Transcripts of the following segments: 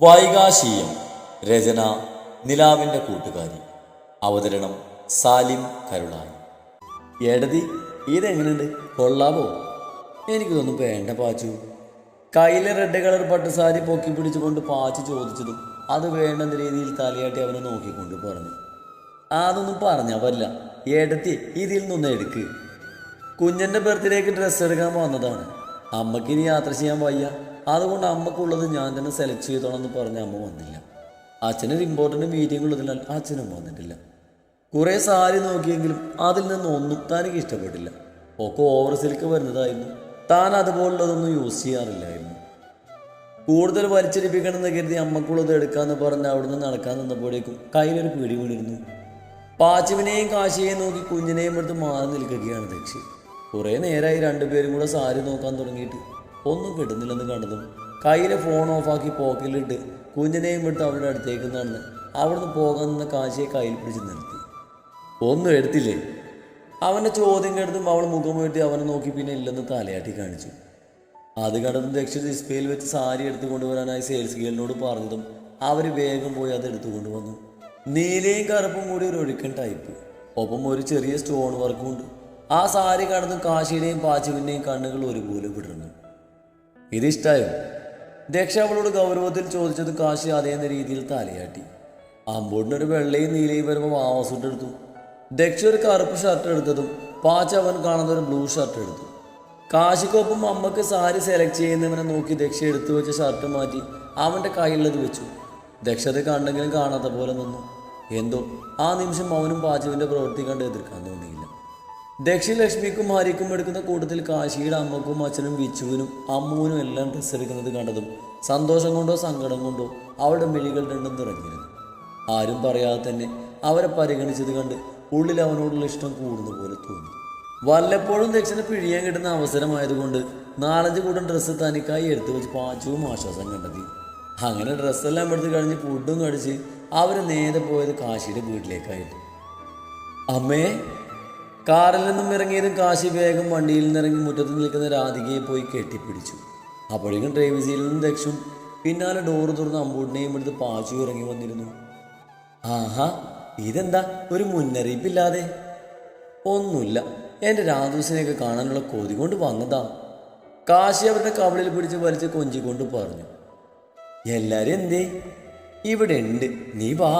വൈകാശീയം. രചന നിലാവിൻ്റെ കൂട്ടുകാരി. അവതരണം സാലിം കരുളായി. എടതി ഇതെങ്ങനെയുണ്ട്, കൊള്ളാവോ? എനിക്കിതൊന്നും വേണ്ട പാച്ചു. കയ്യിലെ റെഡ് കളർ പട്ടുസാരി പൊക്കി പിടിച്ചുകൊണ്ട് പാച്ചു ചോദിച്ചതും അത് വേണ്ടെന്ന രീതിയിൽ തലയാട്ടി അവനെ നോക്കിക്കൊണ്ട് പറഞ്ഞു. അതൊന്നും പറഞ്ഞാൽ പറ്റില്ല, എടത്തി ഇതിൽ നിന്ന് എടുക്ക്. കുഞ്ഞൻ്റെ ബർത്ത്ഡേക്ക് ഡ്രസ്സ് എടുക്കാൻ വന്നതാണ്. അമ്മയ്ക്ക് ഇനി യാത്ര ചെയ്യാൻ വയ്യ, അതുകൊണ്ട് അമ്മക്കുള്ളത് ഞാൻ തന്നെ സെലക്ട് ചെയ്തോളാം എന്ന് പറഞ്ഞ് അമ്മ വന്നില്ല. അച്ഛനൊരു ഇമ്പോർട്ടൻ്റ് മീറ്റിംഗ് ഉള്ളതിനാൽ അച്ഛനും വന്നിട്ടില്ല. കുറേ സാരി നോക്കിയെങ്കിലും അതിൽ നിന്നൊന്നും തനിക്ക് ഇഷ്ടപ്പെട്ടില്ല. ഒക്കെ ഓവർ സിൽക്ക് വരുന്നതായിരുന്നു. താൻ അതുപോലുള്ളതൊന്നും യൂസ് ചെയ്യാറില്ലായിരുന്നു. കൂടുതൽ വലിച്ചെടുപ്പിക്കണമെന്ന് കരുതി അമ്മക്കുള്ളത് എടുക്കാമെന്ന് പറഞ്ഞ് അവിടുന്ന് നടക്കാൻ നിന്നപ്പോഴേക്കും കയ്യിലൊരു പിടി വീണിരുന്നു. പാച്ചുവിനെയും കാശിയെയും നോക്കി കുഞ്ഞിനെയും എടുത്ത് മാറി നിൽക്കുകയാണ് ദക്ഷി. കുറേ നേരമായി രണ്ടുപേരും കൂടെ സാരി നോക്കാൻ തുടങ്ങിയിട്ട് ഒന്നും കിട്ടുന്നില്ലെന്ന് കണ്ടതും കയ്യിലെ ഫോൺ ഓഫാക്കി പോക്കറ്റിലിട്ട് കുഞ്ഞിനെയും എടുത്ത് അവളുടെ അടുത്തേക്ക് നടന്ന് അവിടുന്ന് പോകാൻ നിന്ന കാശിയെ കയ്യിൽ പിടിച്ച് നിർത്തി. ഒന്നും എടുത്തില്ലേ? അവൻ്റെ ചോദ്യം കേട്ടതും അവൾ മുഖം വീട്ടി അവനെ നോക്കി പിന്നെ ഇല്ലെന്ന് തലയാട്ടി കാണിച്ചു. അത് കണ്ടതും ദക്ഷി ഡിസ്പ്ലേയിൽ വെച്ച് സാരി എടുത്തു കൊണ്ടുവരാനായി സെയിൽസ് ഗേളിനോട് പറഞ്ഞതും അവർ വേഗം പോയി അത് എടുത്തുകൊണ്ട് വന്നു. നീലയും കറുപ്പും കൂടി ഒരു ഒഴുക്കൻ ടൈപ്പ്, ഒപ്പം ഒരു ചെറിയ സ്റ്റോൺ വർക്കും ഉണ്ട്. ആ സാരി കണ്ടതും കാശിയുടെയും പാച്ചുവിൻ്റെയും കണ്ണുകൾ ഒരുപോലെ വിടർന്നു. ഇതിഷ്ടായോ? ദക്ഷ അവളോട് ഗൗരവത്തിൽ ചോദിച്ചത് കാശി അതേന്ന രീതിയിൽ തലയാട്ടി. അമ്പോടിനൊരു വെള്ളയും നീലയും വരുമ്പോൾ വാവസൂട്ട് എടുത്തു. ദക്ഷ ഒരു കറുപ്പ് ഷർട്ട് എടുത്തതും പാച്ച അവൻ കാണുന്ന ഒരു ബ്ലൂ ഷർട്ട് എടുത്തു. കാശിക്കൊപ്പം അമ്മക്ക് സാരി സെലക്ട് ചെയ്യുന്നവനെ നോക്കി ദക്ഷ എടുത്തു വെച്ച ഷർട്ട് മാറ്റി അവൻ്റെ കയ്യിലുള്ളത് വെച്ചു. ദക്ഷ അത് കണ്ടെങ്കിലും കാണാത്ത പോലെ നിന്നു. എന്തോ ആ നിമിഷം അവനും പാച്ചുവിൻ്റെ പ്രവൃത്തി കണ്ട് എതിർക്കാൻ തോന്നിയില്ല. ദക്ഷി ലക്ഷ്മിക്കും ഹരിക്കും എടുക്കുന്ന കൂട്ടത്തിൽ കാശിയുടെ അമ്മക്കും അച്ഛനും വിച്ചുവിനും അമ്മുവിനും എല്ലാം ഡ്രസ്സ് എടുക്കുന്നത് കണ്ടതും സന്തോഷം കൊണ്ടോ സങ്കടം കൊണ്ടോ അവരുടെ മിഴികൾ രണ്ടും നിറഞ്ഞിരുന്നു. ആരും പറയാതെ തന്നെ അവരെ പരിഗണിച്ചത് കണ്ട് ഉള്ളിൽ അവനോടുള്ള ഇഷ്ടം കൂടുന്ന പോലെ തോന്നി. വല്ലപ്പോഴും ദക്ഷിണ പിഴിയാൻ കിട്ടുന്ന അവസരമായതുകൊണ്ട് 4-5 കൂട്ടം ഡ്രസ്സ് തനിക്കായി എടുത്തു വെച്ച് പാച്ചുവും ആശ്വാസം കണ്ടെത്തി. അങ്ങനെ ഡ്രസ്സെല്ലാം എടുത്ത് കഴിഞ്ഞ് ഫുഡും കഴിച്ച് അവർ നേരെ പോയത് കാശിയുടെ വീട്ടിലേക്കായിട്ട്. അമ്മേ! കാറിൽ നിന്നും ഇറങ്ങിയതും കാശി വേഗം വണ്ടിയിൽ നിന്നിറങ്ങി മുറ്റത്ത് നിൽക്കുന്ന രാധികയെ പോയി കെട്ടിപ്പിടിച്ചു. അപ്പോഴേക്കും ഡ്രൈവിംഗ് സീറ്റിൽ നിന്നും ദക്ഷും പിന്നാലെ ഡോറ് തുറന്ന് അമ്പൂട്ടിനെയും എടുത്ത് പാച്ചു ഇറങ്ങി വന്നിരുന്നു. ആഹാ, ഇതെന്താ ഒരു മുന്നറിയിപ്പില്ലാതെ? ഒന്നുമില്ല, എൻ്റെ രാധൂസിനെയൊക്കെ കാണാനുള്ള കൊതി കൊണ്ട് വന്നതാ. കാശി അവരുടെ കവളിൽ പിടിച്ച് വലിച്ച് കൊഞ്ചിക്കൊണ്ട് പറഞ്ഞു. എല്ലാവരും എന്തേ? ഇവിടെ ഉണ്ട്, നീ വാ.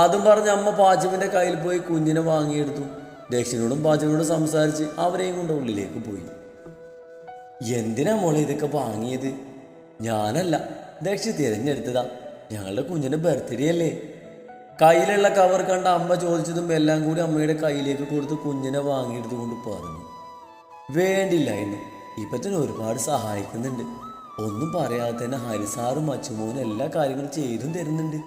അതും പറഞ്ഞ് അമ്മ പാച്ചുവിൻ്റെ കയ്യിൽ പോയി കുഞ്ഞിനെ വാങ്ങിയെടുത്തു. ദക്ഷിണോടും പാച്ചുവിനോടും സംസാരിച്ച് അവരെയും കൊണ്ട് ഉള്ളിലേക്ക് പോയി. എന്തിനാ മോളെ ഇതൊക്കെ വാങ്ങിയത്? ഞാനല്ല, ദക്ഷി തിരഞ്ഞെടുത്തതാ. ഞങ്ങളുടെ കുഞ്ഞിൻ്റെ ബർത്ത്ഡേ അല്ലേ. കയ്യിലുള്ള കവർ കണ്ട അമ്മ ചോദിച്ചതും എല്ലാം കൂടി അമ്മയുടെ കയ്യിലേക്ക് കൊടുത്ത് കുഞ്ഞിനെ വാങ്ങിയെടുത്തുകൊണ്ട് പറഞ്ഞു. വേണ്ടില്ല എന്ന് ഇപ്പം തന്നെ ഒരുപാട് സഹായിക്കുന്നുണ്ട്. ഒന്നും പറയാതെ തന്നെ ഹരിസാറും അച്ചുമോനും എല്ലാ കാര്യങ്ങളും ചെയ്തും തരുന്നുണ്ട്.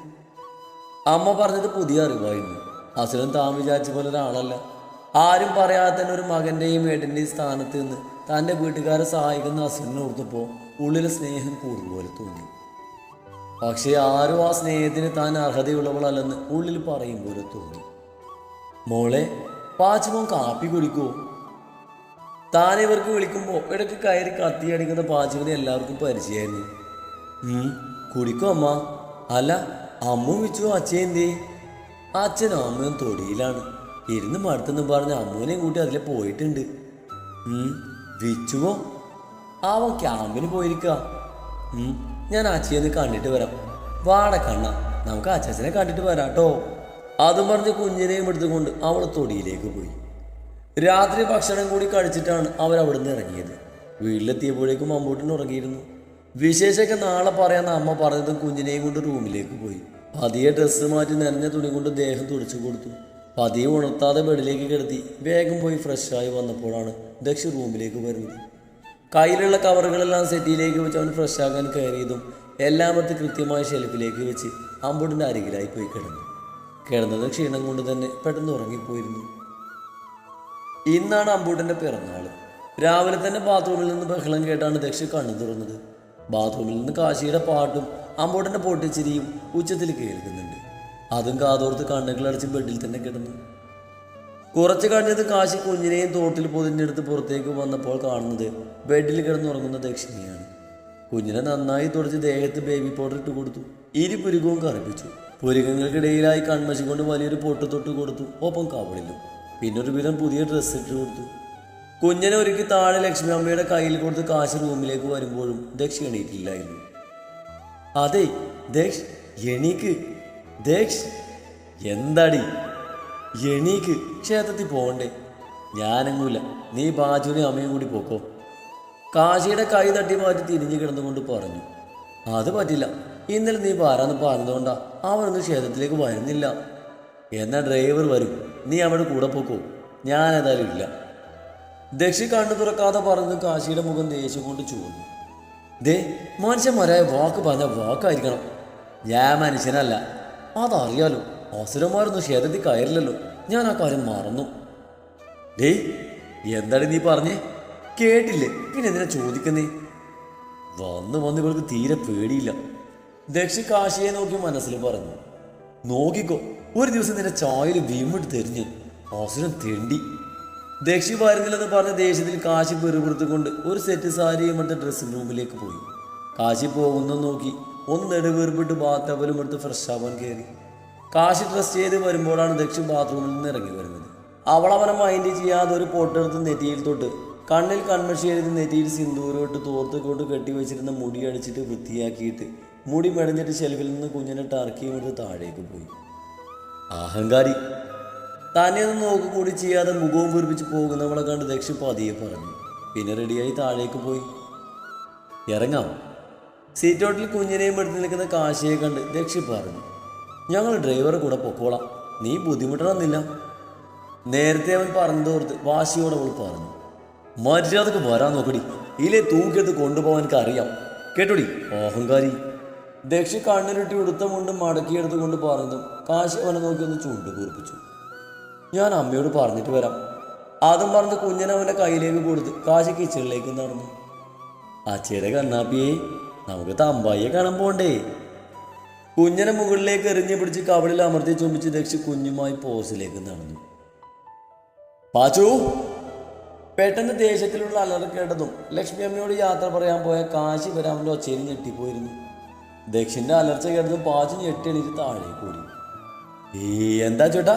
അമ്മ പറഞ്ഞത് പുതിയ അറിവായിരുന്നു. അസുരം താൻ വിചാരിച്ച പോലെ ഒരാളല്ല. ആരും പറയാതെ തന്നെ ഒരു മകൻ്റെയും ഏട്ടൻ്റെയും സ്ഥാനത്ത് നിന്ന് തൻ്റെ വീട്ടുകാരെ സഹായിക്കുന്ന അസുരനെ ഓർത്തപ്പോൾ ഉള്ളിലെ സ്നേഹം കൂടുതൽ തോന്നി. പക്ഷേ ആരും ആ സ്നേഹത്തിന് താൻ അർഹതയുള്ളവളല്ലെന്ന് ഉള്ളിൽ പറയും പോലെ തോന്നി. മോളെ, പാച്ചുമോൻ കാപ്പി കുടിക്കുമോ? താൻ ഇവർക്ക് വിളിക്കുമ്പോൾ ഇടയ്ക്ക് കയറി കത്തിയടിക്കുന്ന പാച്ചുവിനെ എല്ലാവർക്കും പരിചയമായിരുന്നു. കുടിക്കും അമ്മ. അല്ല, അമ്മ വിച്ചു അച്ഛനെന്തേ? അച്ഛനും അമ്മയും തൊടിയിലാണ്. ഇരുന്ന് മടുത്തെന്ന് പറഞ്ഞ് അമ്മൂനെയും കൂട്ടി അതിലെ പോയിട്ടുണ്ട്. വിച്ചുവോ? അവൻ ക്യാമ്പിന് പോയിരിക്കുക. ഞാൻ അച്ഛനെ കണ്ടിട്ട് വരാം. വാട കണ്ണ, നമുക്ക് അച്ഛനെ കണ്ടിട്ട് വരാം കേട്ടോ. അതും പറഞ്ഞ് കുഞ്ഞിനെയും എടുത്തുകൊണ്ട് അവൾ തൊടിയിലേക്ക് പോയി. രാത്രി ഭക്ഷണം കൂടി കഴിച്ചിട്ടാണ് അവരവിടുന്ന് ഇറങ്ങിയത്. വീട്ടിലെത്തിയപ്പോഴേക്കും അമ്മൂട്ടിന് ഉറങ്ങിയിരുന്നു. വിശേഷമൊക്കെ നാളെ പറയാമെന്ന് അമ്മ പറഞ്ഞതും കുഞ്ഞിനെയും കൊണ്ട് റൂമിലേക്ക് പോയി. പതിയെ ഡ്രസ്സ് മാറ്റി നനഞ്ഞ തുണി കൊണ്ട് ദേഹം തുടച്ചു കൊടുത്തു. പതിയെ ഉണർത്താതെ ബെഡിലേക്ക് കിടത്തി വേഗം പോയി ഫ്രഷായി വന്നപ്പോഴാണ് ദക്ഷി റൂമിലേക്ക് വരുന്നത്. കയ്യിലുള്ള കവറുകളെല്ലാം സെറ്റിയിലേക്ക് വെച്ച് അവൻ ഫ്രഷാകാൻ കയറിയതും എല്ലാമത്തും കൃത്യമായ ഷെൽഫിലേക്ക് വെച്ച് അമ്പൂട്ടിൻ്റെ അരികിലായി പോയി കിടന്നത് ക്ഷീണം കൊണ്ട് തന്നെ പെട്ടെന്ന് ഉറങ്ങിപ്പോയിരുന്നു. ഇന്നാണ് അമ്പൂട്ടിൻ്റെ പിറന്നാൾ. രാവിലെ തന്നെ ബാത്റൂമിൽ നിന്ന് ബഹളം കേട്ടാണ് ദക്ഷി കണ്ണു തുറന്നത്. ബാത്റൂമിൽ നിന്ന് കാശിയുടെ പാട്ടും അമ്പൂട്ടിൻ്റെ പൊട്ടിച്ചിരിയും ഉച്ചത്തിൽ കേൾക്കുന്നുണ്ട്. അതും കാതോർത്ത് കണ്ണുകളടച്ച് ബെഡിൽ തന്നെ കിടന്നു. കുറച്ച് കഴിഞ്ഞത് കാശി കുഞ്ഞിനെയും തോട്ടിൽ പൊതിഞ്ഞെടുത്ത് പുറത്തേക്ക് വന്നപ്പോൾ കാണുന്നത് ബെഡിൽ കിടന്നുറങ്ങുന്ന ദക്ഷിണയാണ്. കുഞ്ഞിനെ നന്നായി തുടച്ച് ദേഹത്ത് ബേബി പൗഡർ ഇട്ട് കൊടുത്തു. പുരുകവും കറുപ്പിച്ചു. പുരുകങ്ങൾക്കിടയിലായി കൺമശി കൊണ്ട് വലിയൊരു പൊട്ട് തൊട്ട് കൊടുത്തു. ഒപ്പം കവളിലും പിന്നൊരു വിധം പുതിയ ഡ്രസ്സ് ഇട്ട് കൊടുത്തു. കുഞ്ഞിനെ ഒരുക്കി താഴെ ലക്ഷ്മി അമ്മയുടെ കയ്യിൽ കൊടുത്ത് കാശ് റൂമിലേക്ക് വരുമ്പോഴും ദക്ഷ് എണീറ്റില്ലായിരുന്നു. അതെ ദക്ഷ്, എണീക്ക് ദക്ഷ്. എന്താടി? എണീക്ക്, ക്ഷേത്രത്തിൽ പോകണ്ടേ? ഞാനെങ്ങൂല, നീ ബാജുവിനെ അമ്മയും കൂടി പോക്കോ. കാശിയുടെ കൈ തട്ടി മാറ്റി തിരിഞ്ഞു കിടന്നുകൊണ്ട് പറഞ്ഞു. അത് പറ്റില്ല, ഇന്നലെ നീ പാരാന്ന് പറഞ്ഞതുകൊണ്ടാ അവരൊന്ന് ക്ഷേത്രത്തിലേക്ക് വരുന്നില്ല. എന്നാൽ ഡ്രൈവർ വരും, നീ അവിടെ കൂടെ പോക്കോ. ഞാനേതായാലും ഇല്ല. ദക്ഷി കണ്ണു തുറക്കാതെ പറഞ്ഞു. കാശിയുടെ മുഖം ദേഷ്യം കൊണ്ട് ചൂർന്നു. ദേ, മനുഷ്യന്മാരായ വാക്ക് പറഞ്ഞ വാക്കായിരിക്കണം. ഞാൻ മനുഷ്യനല്ല, അതറിയാലോ. അസുരന്മാരൊന്നും ക്ഷേത്രത്തിൽ കയറില്ലല്ലോ. ഞാൻ ആ കാര്യം മറന്നു. ഡേയ്, എന്താണ് നീ പറഞ്ഞേ? കേട്ടില്ലേ? പിന്നെ എന്തിനാ ചോദിക്കുന്നേ? വന്ന് ഇവൾക്ക് തീരെ പേടിയില്ല. ദക്ഷി കാശിയെ നോക്കി മനസ്സിൽ പറഞ്ഞു. നോക്കിക്കോ, ഒരു ദിവസം നിന്റെ ചായയിൽ വീമിട്ട് തെരിഞ്ഞ് അസുരം തെണ്ടി. ദക്ഷി വരുന്നില്ലെന്ന് പറഞ്ഞ ദേഷ്യത്തിൽ കാശി പെറുപുറത്തുകൊണ്ട് ഒരു സെറ്റ് സാരിയും എടുത്ത് ഡ്രസ്സിംഗ് റൂമിലേക്ക് പോയി. കാശി പോകുന്നു നോക്കി ഒന്ന് നെടുവേർപ്പിട്ട് ബാത്ടബിലും എടുത്ത് ഫ്രഷ് ആവാൻ കയറി. കാശി ഡ്രസ് ചെയ്ത് വരുമ്പോഴാണ് ദക്ഷി ബാത്റൂമിൽ നിന്ന് ഇറങ്ങി വരുന്നത്. അവളവനെ മൈൻഡ് ചെയ്യാതെ ഒരു പൊട്ടെടുത്ത് നെറ്റിയിൽ തൊട്ട് കണ്ണിൽ കൺമഷി എഴുതി നെറ്റിയിൽ സിന്ദൂരം ഇട്ട് തോർത്ത് കൊണ്ട് കെട്ടിവെച്ചിരുന്ന മുടി അടിച്ചിട്ട് വൃത്തിയാക്കിയിട്ട് മുടി മെടഞ്ഞിട്ട് ഷെൽഫിൽ നിന്ന് കുഞ്ഞിനെ ടർക്കിയും എടുത്ത് താഴേക്ക് പോയി. അഹങ്കാരി. തന്നെ ഒന്നും നോക്ക് കൂടി ചെയ്യാതെ മുഖവും വീർപ്പിച്ച് പോകുന്നവളെ കണ്ട് ദക്ഷി പതിയെ പറഞ്ഞു. പിന്നെ റെഡിയായി താഴേക്ക് പോയി. ഇറങ്ങാം. സീറ്റോട്ടിൽ കുഞ്ഞിനെയും എടുത്ത് നിൽക്കുന്ന കാശിയെ കണ്ട് ദക്ഷി പറഞ്ഞു. ഞങ്ങൾ ഡ്രൈവറെ കൂടെ പൊക്കോളാം, നീ ബുദ്ധിമുട്ടണമെന്നില്ല. നേരത്തെ അവൻ പറഞ്ഞതോർത്ത് വാശിയോടെ അവൾ പറഞ്ഞു. മര്യാദക്ക് വരാൻ നോക്കടി, ഇല്ലേ തൂക്കിയെടുത്ത് കൊണ്ടുപോകാൻ എനിക്ക് അറിയാം, കേട്ടോടി അഹങ്കാരി. ദക്ഷി കണ്ണിലിട്ട് ഉടുത്ത മുണ്ടും മടക്കിയെടുത്ത് കൊണ്ട് പറഞ്ഞതും കാശി അവനെ നോക്കി ഒന്ന് ചുണ്ടു കൂർപ്പിച്ചു. ഞാൻ അമ്മയോട് പറഞ്ഞിട്ട് വരാം. അതും പറഞ്ഞ് കുഞ്ഞിനെ അവൻ്റെ കയ്യിലേക്ക് കൊടുത്ത് കാശി കിച്ചണിലേക്ക് നടന്നു. അച്ഛയുടെ കണ്ണാപ്പിയെ, നമുക്ക് തമ്പായിയെ കാണാൻ പോണ്ടേ? കുഞ്ഞിനെ മുകളിലേക്ക് എറിഞ്ഞു പിടിച്ച് കവളിൽ അമർത്തി ചുംബിച്ച് ദക്ഷി കുഞ്ഞുമായി പോസിലേക്ക് നടന്നു. പാച്ചു. പെട്ടെന്ന് ദേഷ്യത്തിലുള്ള അലറി കേട്ടതും ലക്ഷ്മി അമ്മയോട് യാത്ര പറയാൻ പോയ കാശി വരെ അവൻ്റെ ഒച്ചയിൽ ഞെട്ടിപ്പോയിരുന്നു. ദക്ഷിൻ്റെ അലർച്ച കേട്ടതും പാച്ചു ഞെട്ടിയെണീറ്റ് താഴേക്ക് കൂടി. എന്താ ചേട്ടാ?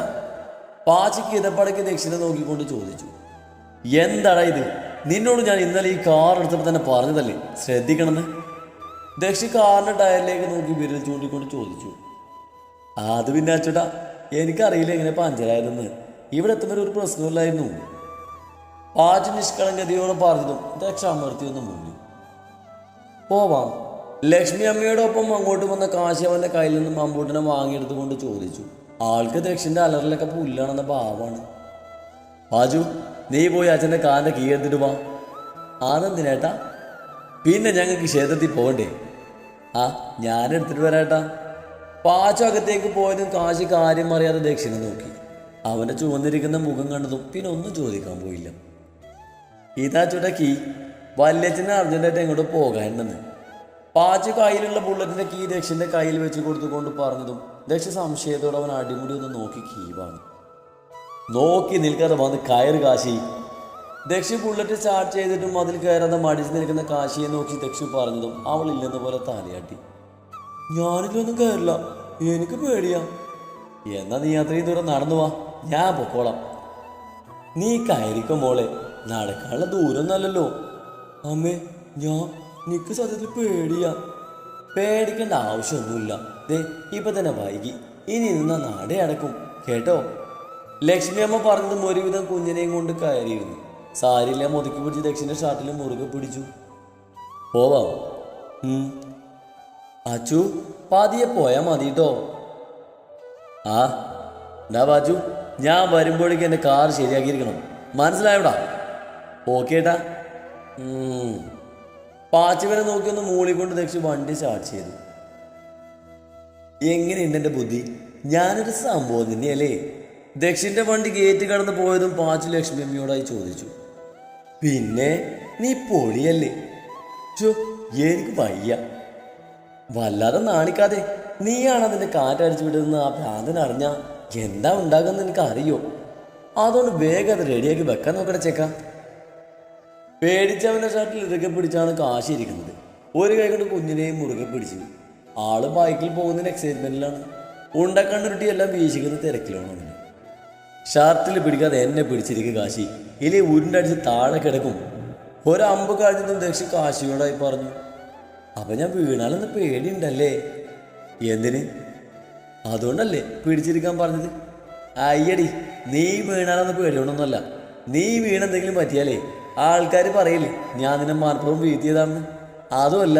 പാച്ചിക്ക് ഇതപ്പടയ്ക്ക് ദക്ഷിണെ നോക്കിക്കൊണ്ട് ചോദിച്ചു. എന്താടാ ഇത്? നിന്നോട് ഞാൻ ഇന്നലെ ഈ കാർ എടുത്തപ്പോൾ തന്നെ പറഞ്ഞതല്ലേ ശ്രദ്ധിക്കണമെന്ന്. ദക്ഷി കാറിൻ്റെ ടയറിലേക്ക് നോക്കി വിരൽ ചൂണ്ടിക്കൊണ്ട് ചോദിച്ചു. അത് പിന്നെ അച്ചോട്ടാ, എനിക്കറിയില്ല എങ്ങനെ പഞ്ചറായതെന്ന്. ഇവിടെ എത്തുമ്പോൾ ഒരു പ്രശ്നമില്ലായിരുന്നു. പാച്ചു നിഷ്കളങ്കതയോടെ പറഞ്ഞതും ദക്ഷ അമർത്തി ഒന്ന് മുങ്ങി. പോവാം. ലക്ഷ്മി അമ്മയോടൊപ്പം അങ്ങോട്ട് വന്ന കാശി അവൻ്റെ കയ്യിൽ നിന്നും മമ്പൂട്ടിനെ വാങ്ങിയെടുത്തുകൊണ്ട് ചോദിച്ചു. ആൾക്ക് ദക്ഷിൻ്റെ അലറിലൊക്കെ പുല്ലാണെന്ന ഭാവമാണ്. പാച്ചു, നീ പോയി അച്ഛൻ്റെ കാലിൻ്റെ കീ എടുത്തിട്ട് വാ. അതെന്തിനേട്ടാ? പിന്നെ ഞങ്ങൾക്ക് ക്ഷേത്രത്തിൽ പോകണ്ടേ? ഞാനെടുത്തിട്ട് വരാട്ടാ. പാച്ചു അകത്തേക്ക് പോയതും കാശി കാര്യം അറിയാതെ ദക്ഷിണെ നോക്കി. അവൻ്റെ ചുവന്നിരിക്കുന്ന മുഖം കണ്ടതും പിന്നെ ഒന്നും ചോദിക്കാൻ പോയില്ല. ഇതാ ചുട്ട കീ, വല്യച്ഛനെ അർജന്റായിട്ട് എങ്ങോട്ട് പോകാനുണ്ടെന്ന്. പാച്ചു കയ്യിലുള്ള ബുള്ളറ്റിൻ്റെ കീ ദക്ഷിൻ്റെ കയ്യിൽ വെച്ച് കൊടുത്തുകൊണ്ട് പറഞ്ഞതും ദക്ഷ സംശയത്തോടെ അവൻ അടിമുടി ഒന്ന് നോക്കി കീ വാങ്ങി. നോക്കി നിൽക്കാതെ വന്ന് കയറ് കാശി. ദക്ഷി ബുള്ളറ്റ് സ്റ്റാർട്ട് ചെയ്തിട്ടും അതിൽ കയറാതെ മടിച്ചു നിൽക്കുന്ന കാശിയെ നോക്കി ദക്ഷി പറഞ്ഞതും അവൾ ഇല്ലെന്ന പോലെ തലയാട്ടി. ഞാനിതിലൊന്നും കയറില്ല, എനിക്ക് പേടിയാ. എന്നാ നീ അത്രയും ദൂരം നടന്നു വാ, ഞാൻ പൊക്കോളാം. നീ കയറിക്കോ മോളെ, നടക്കാനുള്ള ദൂരമൊന്നല്ലല്ലോ. അമ്മേ, എനിക്ക് സത്യത്തിൽ പേടിയാ. പേടിക്കേണ്ട ആവശ്യമൊന്നുമില്ല. ദേ ഇപ്പൊ തന്നെ വൈകി, ഇനി നിന്ന നാടേ അടക്കും കേട്ടോ. ലക്ഷ്മി അമ്മ പറഞ്ഞതും ഒരുവിധം കുഞ്ഞിനെയും കൊണ്ട് കയറിയിരുന്നു. സാരിയില്ല മുതുക്കി പിടിച്ച് ദക്ഷിന്റെ ഷർട്ടിൽ മുറുകെ പിടിച്ചു. പോവാം. അച്ചു, പതിയെ പോയാൽ മതി കേട്ടോ. ഡാ ബാച്ചു, ഞാൻ വരുമ്പോഴേക്കും എൻ്റെ കാർ ശരിയാക്കിയിരിക്കണം, മനസ്സിലായോടാ? ഓക്കേട്ടാ. പാച്ചുവനെ നോക്കി ഒന്ന് മൂളിക്കൊണ്ട് ദക്ഷി വണ്ടി സ്റ്റാർട്ട് ചെയ്തു. എങ്ങനെയുണ്ട് എൻ്റെ ബുദ്ധി? ഞാനൊരു സംഭവം തന്നെയല്ലേ? ദക്ഷിൻ്റെ വണ്ടി ഗേറ്റ് കടന്ന് പോയതും പാച്ചു ലക്ഷ്മി അമ്മയോടായി ചോദിച്ചു. പിന്നെ നീ പൊളിയല്ലേ? എനിക്ക് വയ്യ. വല്ലാതെ നാണിക്കാതെ, നീയാണ് അതിൻ്റെ കാറ്റടിച്ചു വിടുന്ന ആ ഭ്രാന്തൻ അറിഞ്ഞാ എന്താ ഉണ്ടാകുമെന്ന് എനിക്ക് അറിയോ? അതുകൊണ്ട് വേഗം അത് റെഡിയാക്കി വെക്കാൻ നോക്കണ ചേക്ക. പേടിച്ചവൻ്റെ ഷർട്ടിൽ ഇറുകെ പിടിച്ചാണ് കാശി ഇരിക്കുന്നത്. ഒരു കൈ കൊണ്ട് കുഞ്ഞിനെയും മുറുകെ പിടിച്ചു. ആള് ബൈക്കിൽ പോകുന്നതിന് എക്സൈറ്റ്മെന്റിലാണ്. ഉണ്ടക്കണ്ണുരുട്ടി എല്ലാം വീശിക്കുന്ന തിരക്കിലാണ് അവന്. ഷർട്ടിൽ പിടിക്കാതെ എന്നെ പിടിച്ചിരിക്കുക കാശി, ഇല്ലേ ഉരുണ്ടടിച്ച് താഴെ കിടക്കും. ഒരമ്പ് കഴിഞ്ഞതും ദക്ഷി കാശിയോടായി പറഞ്ഞു. അപ്പൊ ഞാൻ വീണാലെന്ന് പേടിയുണ്ടല്ലേ? എന്തിന്? അതുകൊണ്ടല്ലേ പിടിച്ചിരിക്കാൻ പറഞ്ഞത്. അയ്യടി, നീ വീണാലെന്ന് പേടിയോണ്ടൊന്നുമല്ല. നീ വീണെന്തെങ്കിലും പറ്റിയാലേ ആൾക്കാർ പറയില്ലേ ഞാൻ നിന്നെ മനപ്പുറം വീഴ്ത്തിയതാണെന്ന്. അതുമല്ല,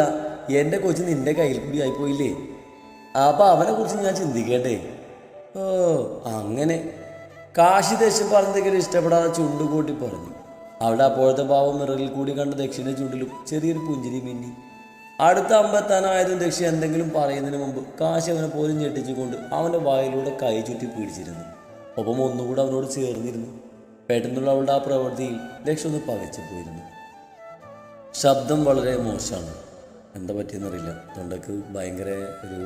എൻ്റെ കൊച്ചു നിന്റെ കയ്യിൽ കൂടി ആയിപ്പോയില്ലേ. അപ്പൊ അവനെ കുറിച്ച് ഞാൻ ചിന്തിക്കട്ടെ. ഓ അങ്ങനെ. കാശി ദേഷ്യം പറഞ്ഞതൊക്കെ ഇഷ്ടപ്പെടാതെ ചുണ്ടുകൂട്ടി പറഞ്ഞു. അവിടെ അപ്പോഴത്തെ ഭാവം മിററിൽ കൂടി കണ്ട ദക്ഷിണ ചുണ്ടിലും ചെറിയൊരു പുഞ്ചിരി മിന്നി. അടുത്ത അമ്പെത്താനായതും ദക്ഷി എന്തെങ്കിലും പറയുന്നതിന് മുമ്പ് കാശി അവനെ പോലും ഞെട്ടിച്ചുകൊണ്ട് അവൻ്റെ വായിലൂടെ കൈ ചുറ്റി പിടിച്ചിരുന്നു. ഒപ്പം ഒന്നുകൂടെ അവനോട് ചേർന്നിരുന്നു. പെട്ടെന്നുള്ള അവളുടെ ആ പ്രവൃത്തിയിൽ ദക്ഷി ഒന്ന് പകച്ചു പോയിരുന്നു. ശബ്ദം വളരെ മോശമാണ്. എന്താ പറ്റിയെന്നറിയില്ല. തൊണ്ടക്ക് ഭയങ്കര ഒരു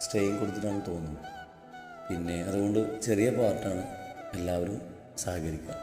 സ്ട്രെയിൻ കൊടുത്തിട്ടാണ് തോന്നുന്നത്. പിന്നെ അതുകൊണ്ട് ചെറിയ പാർട്ടാണ്. എല്ലാവരും സഹകരിക്കുക.